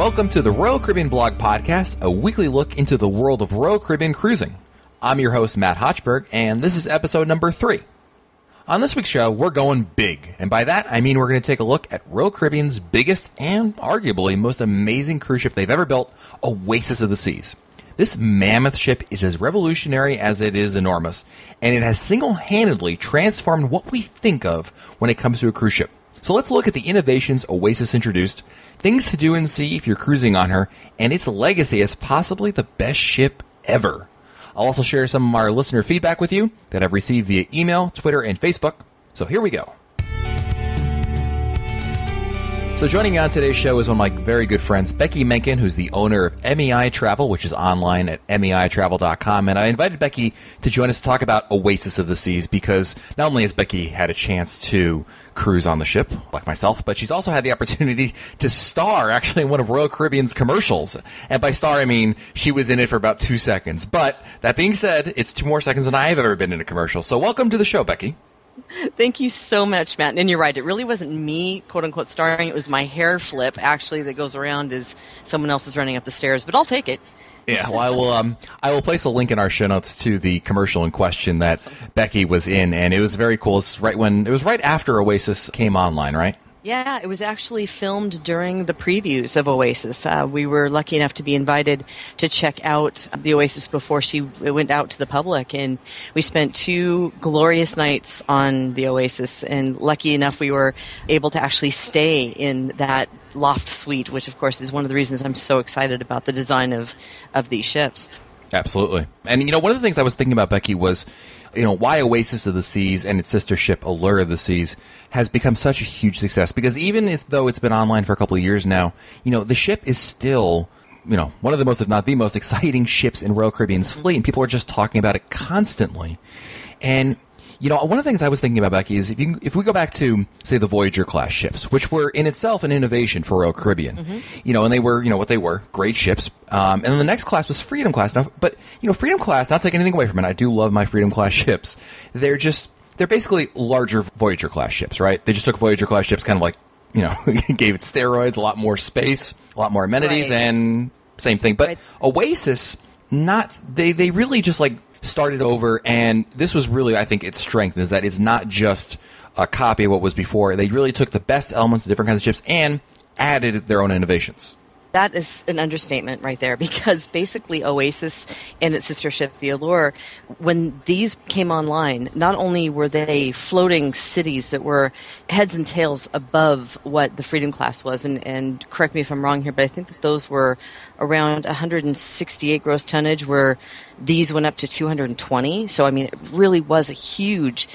welcome to the Royal Caribbean Blog Podcast, a weekly look into the world of Royal Caribbean cruising. I'm your host, Matt Hochberg, and this is episode number 3. On this week's show, we're going big, and by that, I mean we're going to take a look at Royal Caribbean's biggest and arguably most amazing cruise ship they've ever built, Oasis of the Seas. This mammoth ship is as revolutionary as it is enormous, and it has single-handedly transformed what we think of when it comes to a cruise ship. So let's look at the innovations Oasis introduced, things to do and see if you're cruising on her, and its legacy as possibly the best ship ever. I'll also share some of our listener feedback with you that I've received via email, Twitter, and Facebook. So here we go. So joining me on today's show is one of my very good friends, Becky Menken, who's the owner of MEI Travel, which is online at meitravel.com. And I invited Becky to join us to talk about Oasis of the Seas because not only has Becky had a chance to cruise on the ship, like myself, but she's also had the opportunity to star actually in one of Royal Caribbean's commercials. And by star, I mean she was in it for about 2 seconds. But that being said, it's 2 more seconds than I've ever been in a commercial. So welcome to the show, Becky. Thank you so much, Matt. And you're right. It really wasn't me, quote-unquote, starring. It was my hair flip, actually, that goes around as someone else is running up the stairs. But I'll take it. Yeah, well, I will place a link in our show notes to the commercial in question that Becky was in, and it was very cool. It was right after Oasis came online, right? Yeah, it was actually filmed during the previews of Oasis. We were lucky enough to be invited to check out the Oasis before it went out to the public, and we spent 2 glorious nights on the Oasis, and lucky enough we were able to actually stay in that loft suite, which of course is one of the reasons I'm so excited about the design of these ships. Absolutely. And, one of the things I was thinking about, Becky, was, why Oasis of the Seas and its sister ship, Allure of the Seas, has become such a huge success. Because even though it's been online for a couple of years now, the ship is still, one of the most, if not the most, exciting ships in Royal Caribbean's fleet. And people are just talking about it constantly. And, one of the things I was thinking about, Becky, is if we go back to, say, the Voyager class ships, which were in itself an innovation for Royal Caribbean, and they were, what they were, great ships. And then the next class was Freedom class. Now, but, Freedom class, not taking anything away from it, I do love my Freedom class ships. They're basically larger Voyager class ships, right? They just took Voyager class ships, kind of like, gave it steroids, a lot more space, a lot more amenities, right. And same thing. But right. Oasis, they really just started over, and this was really, I think, its strength, is that it's not just a copy of what was before. They really took the best elements of different kinds of ships and added their own innovations. That is an understatement right there, because basically Oasis and its sister ship, the Allure, when these came online, not only were they floating cities that were heads and tails above what the Freedom class was, and correct me if I'm wrong here, but I think that those were around 168 gross tonnage, where these went up to 220. So, I mean, it really was a huge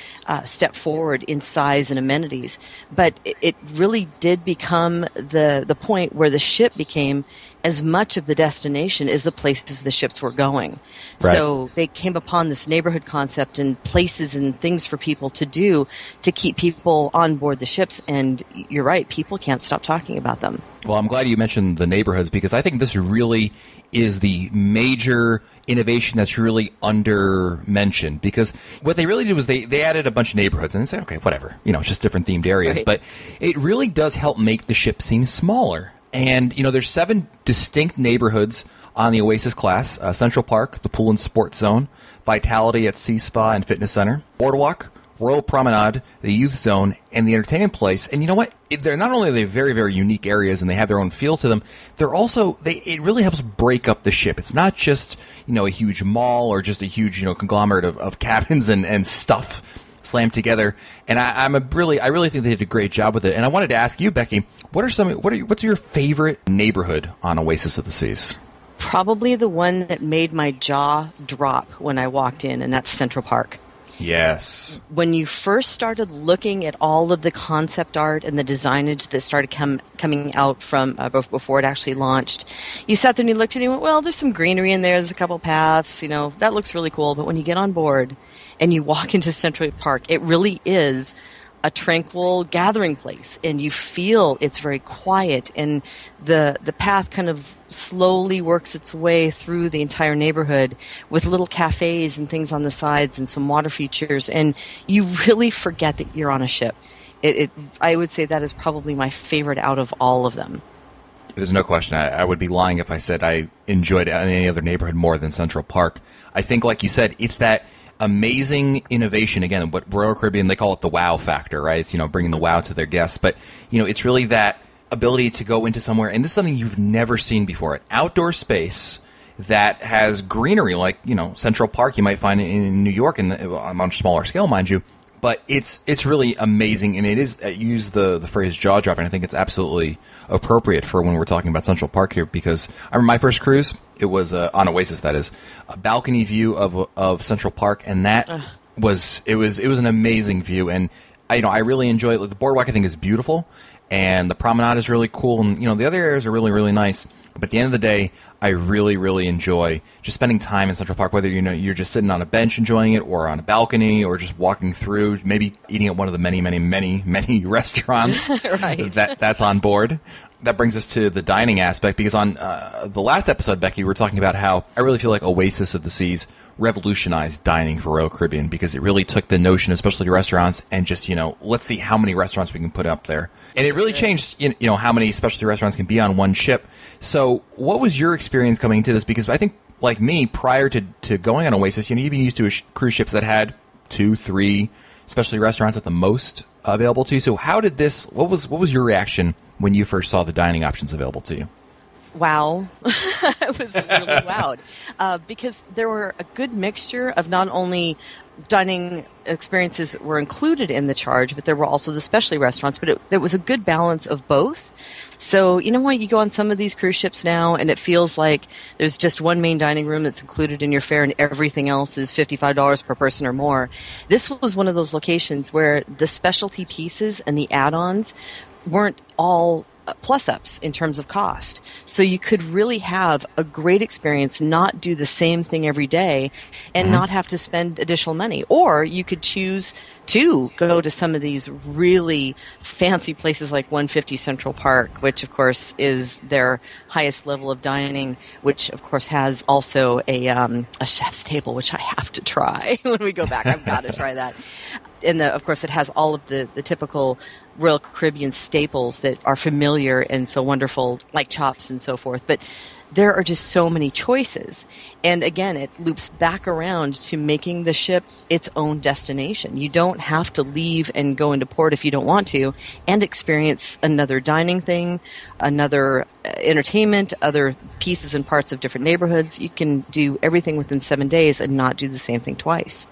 step forward in size and amenities. But it really did become the point where the ship became as much of the destination as the places the ships were going. Right. So they came upon this neighborhood concept and places and things for people to do to keep people on board the ships. And you're right, people can't stop talking about them. Well, I'm glad you mentioned the neighborhoods, because I think this really is the major innovation that's really under-mentioned. Because what they really did was they added a bunch of neighborhoods, and they said, okay, whatever, it's just different themed areas. Right. But it really does help make the ship seem smaller. And, there's 7 distinct neighborhoods on the Oasis class: Central Park, the Pool and Sports Zone, Vitality at Sea Spa and Fitness Center, Boardwalk, Royal Promenade, the Youth Zone, and the Entertainment Place. And you know what? They're not only are they very, very unique areas and they have their own feel to them, they're also, it really helps break up the ship. It's not just, a huge mall or just a huge, conglomerate of cabins and stuff slammed together. And I really think they did a great job with it. And I wanted to ask you, Becky, what's your favorite neighborhood on Oasis of the Seas? Probably the one that made my jaw drop when I walked in, and that's Central Park. Yes. When you first started looking at all of the concept art and the designage that started coming out from before it actually launched, you sat there and you looked at it and you went, well, there's some greenery in there, there's a couple paths, that looks really cool. But when you get on board and you walk into Central Park, it really is a tranquil gathering place, and you feel it's very quiet, and the path kind of slowly works its way through the entire neighborhood with little cafes and things on the sides and some water features, and you really forget that you're on a ship. I would say that is probably my favorite out of all of them. There's no question. I would be lying if I said I enjoyed any other neighborhood more than Central Park. I think, like you said, it's that amazing innovation. Again, what Royal Caribbean, they call it the wow factor, right? It's, bringing the wow to their guests. But, it's really that ability to go into somewhere, and this is something you've never seen before, an outdoor space that has greenery, like, Central Park you might find in New York, on a smaller scale, mind you. But it's really amazing, and it is, you use the phrase jaw-dropping. I think it's absolutely appropriate for when we're talking about Central Park here, because I remember my first cruise, it was on Oasis, that is, a balcony view of Central Park, and that was an amazing view, and I really enjoy it. The Boardwalk, I think, is beautiful, and the promenade is really cool, and the other areas are really, really nice. But at the end of the day, I really, really enjoy just spending time in Central Park, whether you're just sitting on a bench enjoying it, or on a balcony, or just walking through, maybe eating at one of the many, many, many, many restaurants right. that's on board. That brings us to the dining aspect, because on the last episode, Becky, we were talking about how I really feel like Oasis of the Seas revolutionized dining for Royal Caribbean, because it really took the notion of specialty restaurants and just, let's see how many restaurants we can put up there. And it really changed, how many specialty restaurants can be on one ship. So what was your experience coming into this? Because I think, like me, prior to going on Oasis, you've been used to cruise ships that had 2, 3 specialty restaurants at the most available to you. So how did this, what was your reaction when you first saw the dining options available to you? Wow. I was really wowed because there were a good mixture of not only dining experiences were included in the charge, but there were also the specialty restaurants, but there was a good balance of both. So, you go on some of these cruise ships now, and it feels like there's just one main dining room that's included in your fare, and everything else is $55 per person or more. This was one of those locations where the specialty pieces and the add-ons weren't all plus-ups in terms of cost. So you could really have a great experience, not do the same thing every day, and not have to spend additional money. Or you could choose to go to some of these really fancy places like 150 Central Park, which of course is their highest level of dining, which of course has also a chef's table, which I have to try when we go back. I've got to try that. And of course it has all of the typical Royal Caribbean staples that are familiar and so wonderful, like chops and so forth. But there are just so many choices. And again, it loops back around to making the ship its own destination. You don't have to leave and go into port if you don't want to, and experience another dining thing, another entertainment, other pieces and parts of different neighborhoods. You can do everything within 7 days and not do the same thing twice.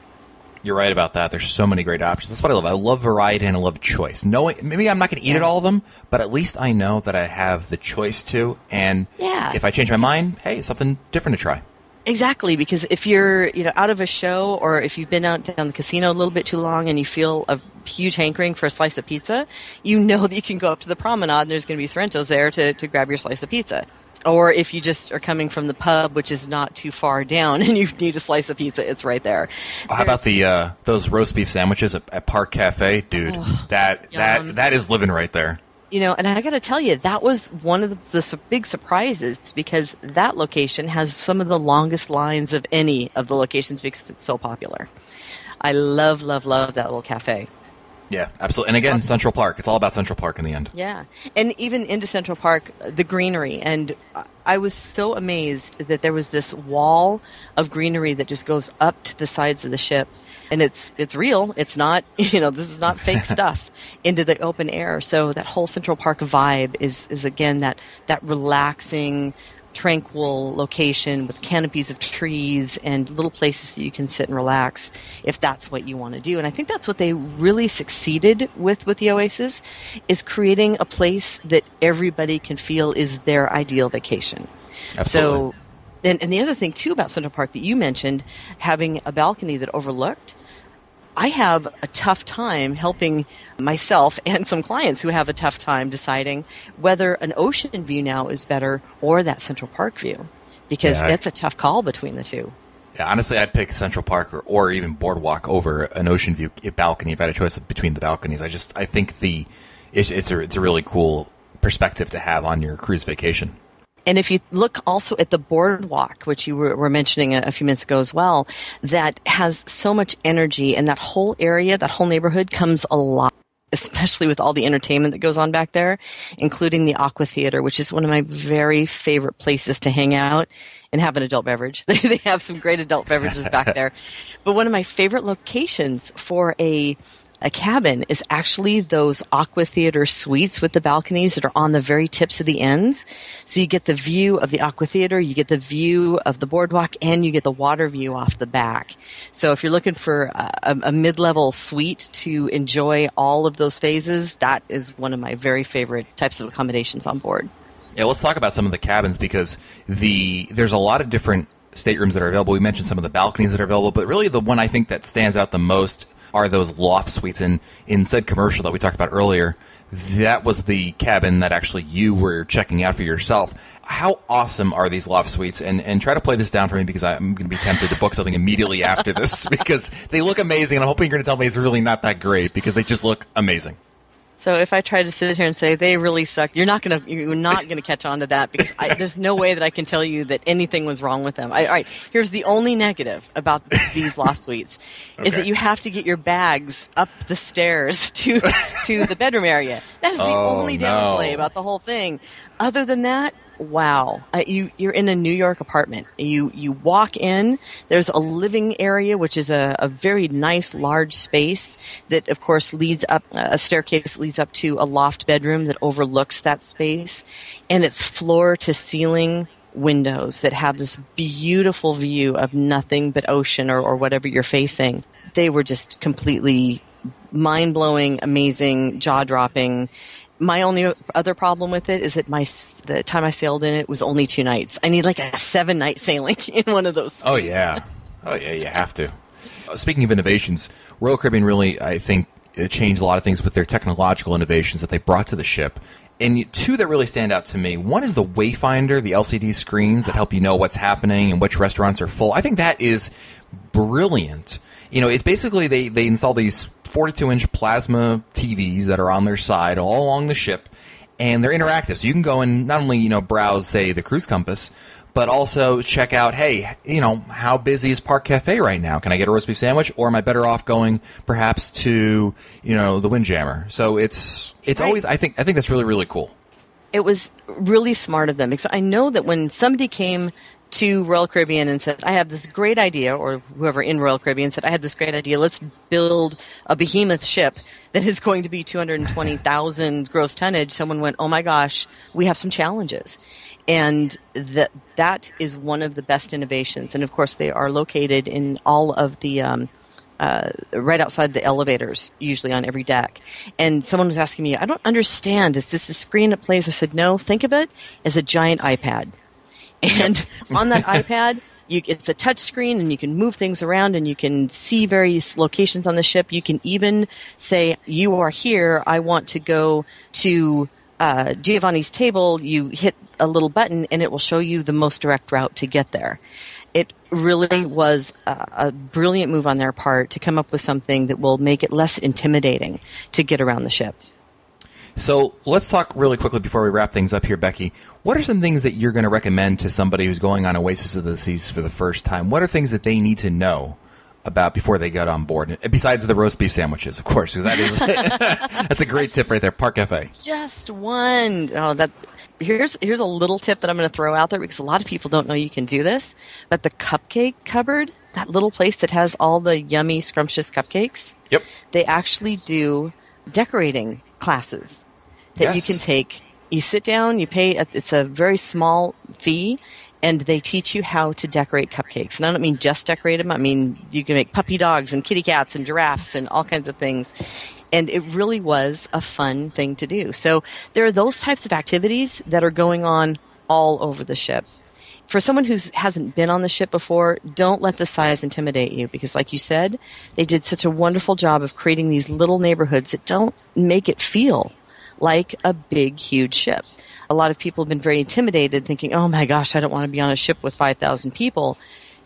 You're right about that. There's so many great options. That's what I love. I love variety and I love choice. Knowing, maybe I'm not going to eat at all of them, but at least I know that I have the choice to. And if I change my mind, hey, something different to try. Exactly, because if you're out of a show, or if you've been out down the casino a little bit too long and you feel a huge hankering for a slice of pizza, you know that you can go up to the promenade and there's going to be Sorrentos there to grab your slice of pizza. Or if you just are coming from the pub, which is not too far down, and you need a slice of pizza, it's right there. How about those roast beef sandwiches at Park Cafe? Dude, that is living right there. And I got to tell you, that was one of the big surprises, because that location has some of the longest lines of any of the locations because it's so popular. I love, love, love that little cafe. Yeah, absolutely. And again, Central Park. It's all about Central Park in the end. Yeah. And even into Central Park, the greenery. And I was so amazed that there was this wall of greenery that just goes up to the sides of the ship. And it's real. It's not, this is not fake stuff into the open air. So that whole Central Park vibe is again, that relaxing, tranquil location with canopies of trees and little places that you can sit and relax if that's what you want to do. And I think that's what they really succeeded with the Oasis, is creating a place that everybody can feel is their ideal vacation. Absolutely. So, and the other thing too about Central Park that you mentioned, having a balcony that overlooked, I have a tough time helping myself and some clients who have a tough time deciding whether an ocean view now is better or that Central Park view, because it's a tough call between the two. Yeah, honestly, I'd pick Central Park or even Boardwalk over an ocean view balcony if I had a choice between the balconies. I think it's a really cool perspective to have on your cruise vacation. And if you look also at the Boardwalk, which you were mentioning a few minutes ago as well, that has so much energy, and that whole area, that whole neighborhood comes alive. especially with all the entertainment that goes on back there, including the Aqua Theater, which is one of my very favorite places to hang out and have an adult beverage. They have some great adult beverages back there. But one of my favorite locations for a cabin is actually those Aqua Theater suites with the balconies that are on the very tips of the ends. So you get the view of the Aqua Theater, you get the view of the boardwalk, and you get the water view off the back. So if you're looking for a mid-level suite to enjoy all of those phases, that is one of my very favorite types of accommodations on board. Yeah, let's talk about some of the cabins, because there's a lot of different staterooms that are available. We mentioned some of the balconies that are available, but really the one I think that stands out the most are those loft suites. In said commercial that we talked about earlier, that was the cabin that actually you were checking out for yourself. How awesome are these loft suites? And try to play this down for me, because I'm going to be tempted to book something immediately after this, because they look amazing, and I'm hoping you're going to tell me it's really not that great, because they just look amazing. So if I try to sit here and say they really suck, you're not gonna catch on to that, because there's no way that I can tell you that anything was wrong with them. All right, here's the only negative about these loft suites is that you have to get your bags up the stairs to the bedroom area. That's the only downplay about the whole thing. Other than that, wow, you're in a New York apartment. You walk in, there's a living area, which is a very nice large space that, of course, leads up, a staircase leads up to a loft bedroom that overlooks that space, and it's floor to ceiling windows that have this beautiful view of nothing but ocean or whatever you're facing. They were just completely mind-blowing, amazing, jaw-dropping. My only other problem with it is that the time I sailed in it was only 2 nights. I need like a 7-night sailing in one of those suites. Oh, yeah, you have to. Speaking of innovations, Royal Caribbean really, I think, changed a lot of things with their technological innovations that they brought to the ship. And 2 that really stand out to me. One is the Wayfinder, the LCD screens that help you know what's happening and which restaurants are full. I think that is brilliant. It's basically they install these 42-inch plasma TVs that are on their side all along the ship, and they're interactive. So you can go and not only, browse, say, the cruise compass, but also check out, hey, how busy is Park Cafe right now? Can I get a roast beef sandwich? Or am I better off going perhaps to, the Windjammer? So it's right. Always, I think that's really, really cool. It was really smart of them, because I know that when somebody came to Royal Caribbean and said, I have this great idea, or whoever in Royal Caribbean said, I had this great idea, let's build a behemoth ship that is going to be 220,000 gross tonnage, someone went, oh my gosh, we have some challenges. And that is one of the best innovations. And of course, they are located in all of the right outside the elevators, usually on every deck. And someone was asking me, I don't understand, is this a screen that plays? I said, no, think of it as a giant iPad. And on that iPad, it's a touch screen, and you can move things around, and you can see various locations on the ship. You can even say, you are here, I want to go to Giovanni's table. You hit a little button, and it will show you the most direct route to get there. It really was a brilliant move on their part to come up with something that will make it less intimidating to get around the ship. So let's talk really quickly before we wrap things up here, Becky. What are some things that you're going to recommend to somebody who's going on Oasis of the Seas for the first time? What are things that they need to know about before they get on board? Besides the roast beef sandwiches, of course, because that is that's a great tip right there. Park Cafe. Just one. Here's a little tip that I'm going to throw out there, because a lot of people don't know you can do this. But the cupcake cupboard, that little place that has all the yummy, scrumptious cupcakes, yep, they actually do decorating classes that you can take. You sit down, you pay, it's a very small fee, and they teach you how to decorate cupcakes. And I don't mean just decorate them. I mean, you can make puppy dogs and kitty cats and giraffes and all kinds of things. And it really was a fun thing to do. So there are those types of activities that are going on all over the ship. For someone who hasn't been on the ship before, don't let the size intimidate you, because like you said, they did such a wonderful job of creating these little neighborhoods that don't make it feel like a big, huge ship. A lot of people have been very intimidated, thinking, oh my gosh, I don't want to be on a ship with 5,000 people.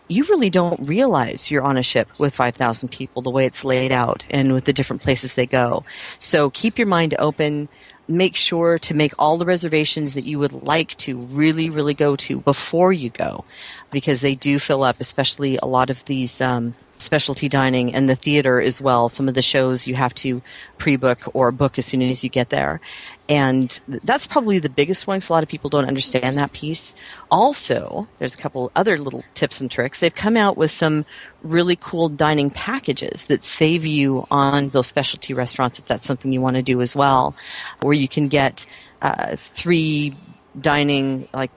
You really don't realize you're on a ship with 5,000 people the way it's laid out and with the different places they go. So keep your mind open. Make sure to make all the reservations that you would like to really, really go to before you go, because they do fill up, especially a lot of these specialty dining and the theater as well. Some of the shows you have to pre-book or book as soon as you get there. And that's probably the biggest one because a lot of people don't understand that piece. Also, there's a couple other little tips and tricks. They've come out with some really cool dining packages that save you on those specialty restaurants if that's something you want to do as well, where you can get 3 dining, like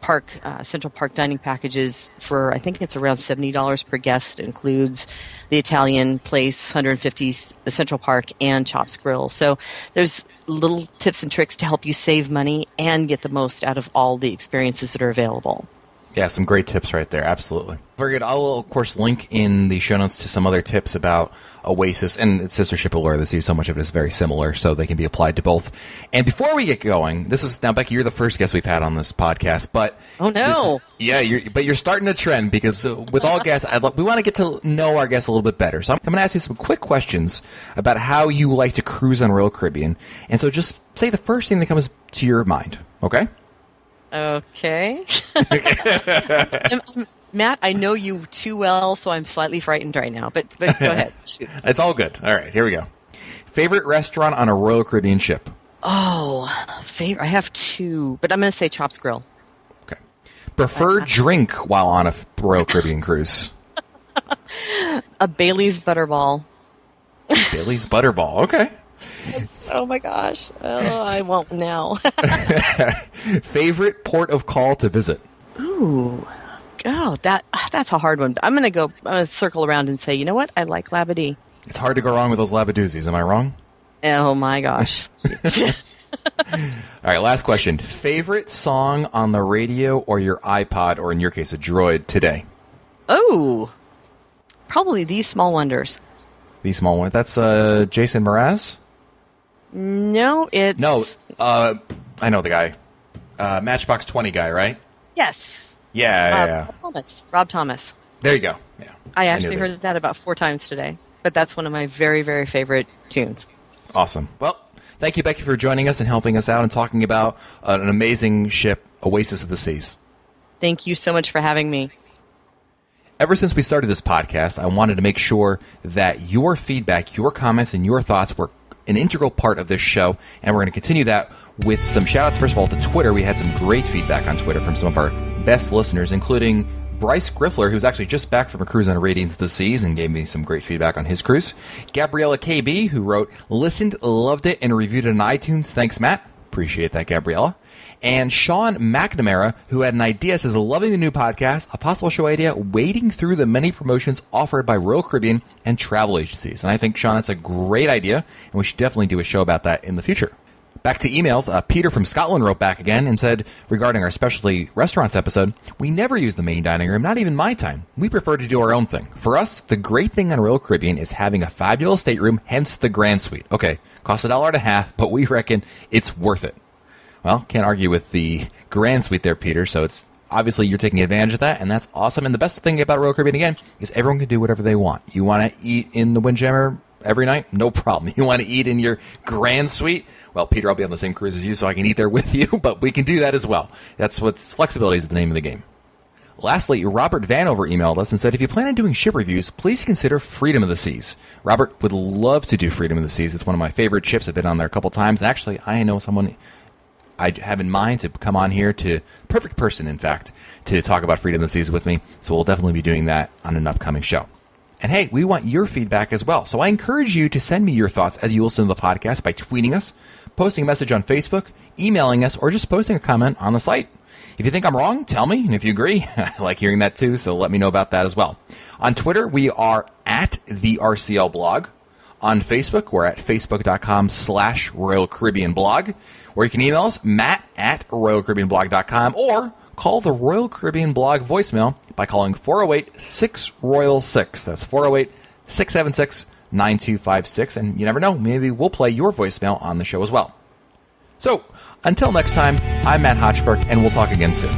Central Park dining packages for, I think it's around $70 per guest. It includes the Italian place, 150 Central Park, and Chops Grill. So there's little tips and tricks to help you save money and get the most out of all the experiences that are available. Yeah, some great tips right there. Absolutely. Very good. I will, of course, link in the show notes to some other tips about Oasis and its sister ship Allure. So much of it is very similar, so they can be applied to both. And before we get going, now, Becky, you're the first guest we've had on this podcast, but oh no, you're starting a trend because with all guests, we want to get to know our guests a little bit better. So I'm going to ask you some quick questions about how you like to cruise on Royal Caribbean, and so just say the first thing that comes to your mind. Okay. Okay. Matt, I know you too well, so I'm slightly frightened right now, but go ahead. Shoot. It's all good. All right, here we go. Favorite restaurant on a Royal Caribbean ship? Oh, I have 2, but I'm going to say Chops Grill. Okay. Preferred drink while on a Royal Caribbean cruise? A Bailey's Butterball. Bailey's Butterball, okay. Oh my gosh. Oh, I won't now. Favorite port of call to visit? Ooh. Oh, that's a hard one. I'm going to circle around and say, you know what? I like Labadee. It's hard to go wrong with those Labadoozies. Am I wrong? Oh my gosh. All right, last question. Favorite song on the radio or your iPod, or in your case, a Droid today? Oh, probably These Small Wonders. These Small Wonders. That's Jason Mraz? No, it's... No, I know the guy. Matchbox 20 guy, right? Yes. Yeah. Rob Thomas. There you go. Yeah. I actually heard that about 4 times today, but that's one of my very, very favorite tunes. Awesome. Well, thank you, Becky, for joining us and helping us out and talking about an amazing ship, Oasis of the Seas. Thank you so much for having me. Ever since we started this podcast, I wanted to make sure that your feedback, your comments, and your thoughts were an integral part of this show, and we're going to continue that with some shout-outs. First of all, to Twitter. We had some great feedback on Twitter from some of our best listeners, including Bryce Griffler, who's actually just back from a cruise on Radiance of the Seas and gave me some great feedback on his cruise. Gabriella KB, who wrote, listened, loved it, and reviewed it on iTunes. Thanks, Matt. Appreciate that, Gabriella. And Sean McNamara, who had an idea, says, loving the new podcast, a possible show idea, wading through the many promotions offered by Royal Caribbean and travel agencies. And I think, Sean, that's a great idea, and we should definitely do a show about that in the future. Back to emails, Peter from Scotland wrote back again and said, regarding our specialty restaurants episode, we never use the main dining room, not even my time. We prefer to do our own thing. For us, the great thing on Royal Caribbean is having a fabulous stateroom, hence the Grand Suite. Okay, costs $1.50, but we reckon it's worth it. Well, can't argue with the Grand Suite there, Peter, so it's obviously you're taking advantage of that, and that's awesome. And the best thing about Royal Caribbean, again, is everyone can do whatever they want. You want to eat in the Windjammer every night? No problem. You want to eat in your Grand Suite? Well, Peter, I'll be on the same cruise as you, so I can eat there with you, but we can do that as well. That's what's flexibility is the name of the game. Lastly, Robert Vanover emailed us and said, if you plan on doing ship reviews, please consider Freedom of the Seas. Robert would love to do Freedom of the Seas. It's one of my favorite ships. I've been on there a couple times. Actually, I know someone I have in mind to come on here, perfect person, in fact, to talk about Freedom of the Seas with me. So we'll definitely be doing that on an upcoming show. And hey, we want your feedback as well. So I encourage you to send me your thoughts as you listen to the podcast by tweeting us, posting a message on Facebook, emailing us, or just posting a comment on the site. If you think I'm wrong, tell me. And if you agree, I like hearing that too, so let me know about that as well. On Twitter, we are at the RCL blog. On Facebook, we're at facebook.com/Royal Caribbean blog. Or you can email us, matt@RoyalCaribbeanblog.com, or call the Royal Caribbean blog voicemail by calling 408-6-ROYAL-6. That's 408-676-9256. And you never know, maybe we'll play your voicemail on the show as well. So, until next time, I'm Matt Hochberg, and we'll talk again soon.